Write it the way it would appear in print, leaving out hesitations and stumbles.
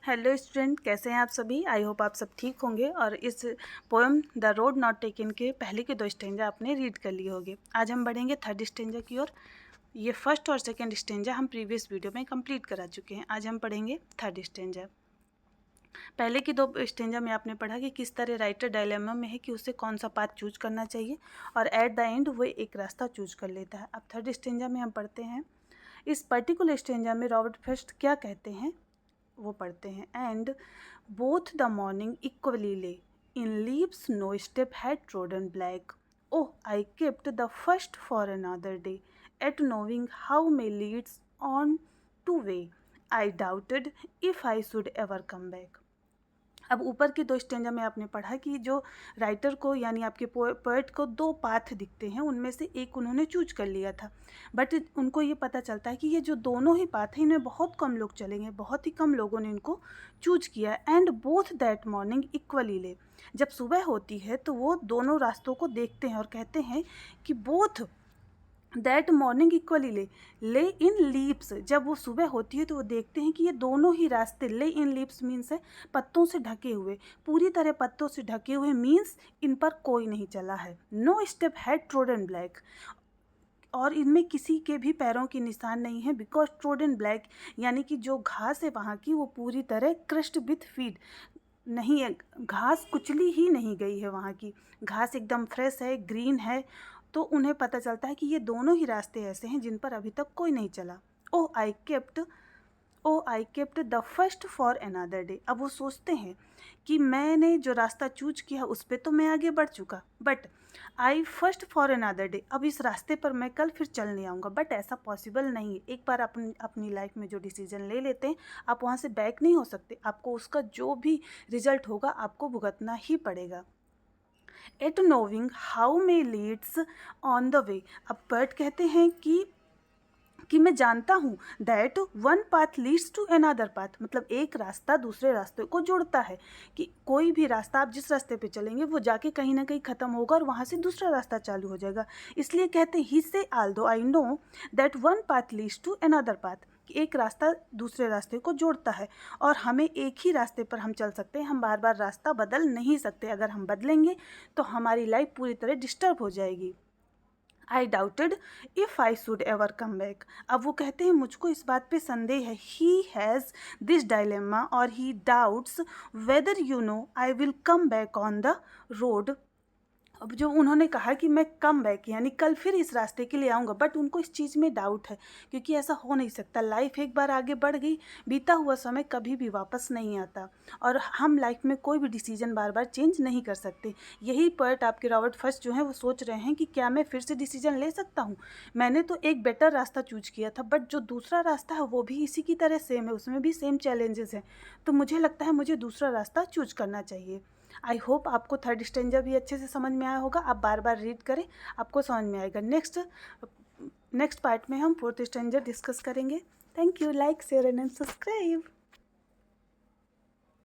Hello student, कैसे हैं आप सभी। आई होप आप सब ठीक होंगे और इस poem the road not taken के पहले के 2 स्टेंजा आपने रीड कर लिए होंगे। आज हम बढ़ेंगे 3rd स्टेंजा की ओर। ये फर्स्ट और सेकंड स्टेंजा हम प्रीवियस वीडियो में कंप्लीट करा चुके हैं। आज हम पढ़ेंगे 3rd स्टेंजा। पहले की 2 स्टेंजा में आपने पढ़ा कि किस तरह राइटर डायलेमा में है कि उसे कौन सा पाथ चूज करना चाहिए और एट द एंड वो एक रास्ता चूज कर लेता है। अब 3rd स्टेंजा में हम पढ़ते हैं। इस पर्टिकुलर स्टेंजा में रॉबर्ट फ्रॉस्ट क्या कहते हैं वो पढ़ते हैं। And both the morning equally lay in leaves no step had trodden black oh I kept the first for another day at knowing how may leads on to way I doubted if I should ever come back. अब ऊपर के 2 stanza में आपने पढ़ा कि जो writer को यानी आपके पोएट को 2 पाथ दिखते हैं, उनमें से एक उन्होंने चूज कर लिया था, बट उनको ये पता चलता है कि ये जो दोनों ही पाथ हैं इनमें बहुत कम लोग चलेंगे, बहुत ही कम लोगों ने इनको चूज किया। And both that morning equally ले, जब सुबह होती है तो वो दोनों रास्तों को देखते हैं और कहते हैं कि both that morning equally lay in leaps, जब वो सुबह होती है तो वो देखते हैं कि ये दोनों ही रास्ते, ले इन लीप्स मीन्स है पत्तों से ढके हुए, पूरी तरह पत्तों से ढके हुए मीन्स इन पर कोई नहीं चला है। No step had trodden black, और इनमें किसी के भी पैरों के निशान नहीं है। बिकॉज ट्रोडन ब्लैक यानी कि जो घास है वहाँ की वो पूरी तरह क्रश्ड विथ फीड नहीं है, घास कुचली ही नहीं गई है, वहाँ की घास एकदम फ्रेश है, ग्रीन है। तो उन्हें पता चलता है कि ये दोनों ही रास्ते ऐसे हैं जिन पर अभी तक कोई नहीं चला। Oh I kept the first for another day. अब वो सोचते हैं कि मैंने जो रास्ता चूज किया उस पर तो मैं आगे बढ़ चुका, but I first for another day, अब इस रास्ते पर मैं कल फिर चलने आऊँगा। बट ऐसा पॉसिबल नहीं है। एक बार अपनी लाइफ में जो डिसीजन ले लेते हैं आप वहाँ से बैक नहीं हो सकते, आपको उसका जो भी रिजल्ट होगा आपको भुगतना ही पड़ेगा। Yet knowing how may leads on the way, अब पर्ट कहते हैं कि मैं जानता हूँ that one path leads to another path, मतलब एक रास्ता दूसरे रास्ते को जोड़ता है, कि कोई भी रास्ता आप जिस रास्ते पे चलेंगे वो जाके कहीं ना कहीं ख़त्म होगा और वहाँ से दूसरा रास्ता चालू हो जाएगा। इसलिए कहते हैं ही से although I know that one path leads to another path, कि एक रास्ता दूसरे रास्ते को जोड़ता है और हमें एक ही रास्ते पर हम चल सकते हैं, हम बार बार रास्ता बदल नहीं सकते। अगर हम बदलेंगे तो हमारी लाइफ पूरी तरह डिस्टर्ब हो जाएगी। आई doubted if I should ever come back, अब वो कहते हैं मुझको इस बात पे संदेह है। ही हैज़ दिस डायलेमा और ही doubts whether you know I will come back on the road. अब जो उन्होंने कहा कि मैं कम बैक यानी कल फिर इस रास्ते के लिए आऊँगा, बट उनको इस चीज़ में डाउट है, क्योंकि ऐसा हो नहीं सकता। लाइफ एक बार आगे बढ़ गई, बीता हुआ समय कभी भी वापस नहीं आता और हम लाइफ में कोई भी डिसीजन बार बार चेंज नहीं कर सकते। यही पॉइंट आपके रॉबर्ट फ्रॉस्ट जो हैं वो सोच रहे हैं कि क्या मैं फिर से डिसीजन ले सकता हूँ। मैंने तो एक बेटर रास्ता चूज किया था, बट जो दूसरा रास्ता है वो भी इसी की तरह सेम है, उसमें भी सेम चैलेंजेस हैं, तो मुझे लगता है मुझे दूसरा रास्ता चूज करना चाहिए। आई होप आपको 3rd स्टेंजा भी अच्छे से समझ में आया होगा। आप बार बार रीड करें, आपको समझ में आएगा। नेक्स्ट पार्ट में हम 4th स्टेंजा डिस्कस करेंगे। Thank you. Like share and subscribe.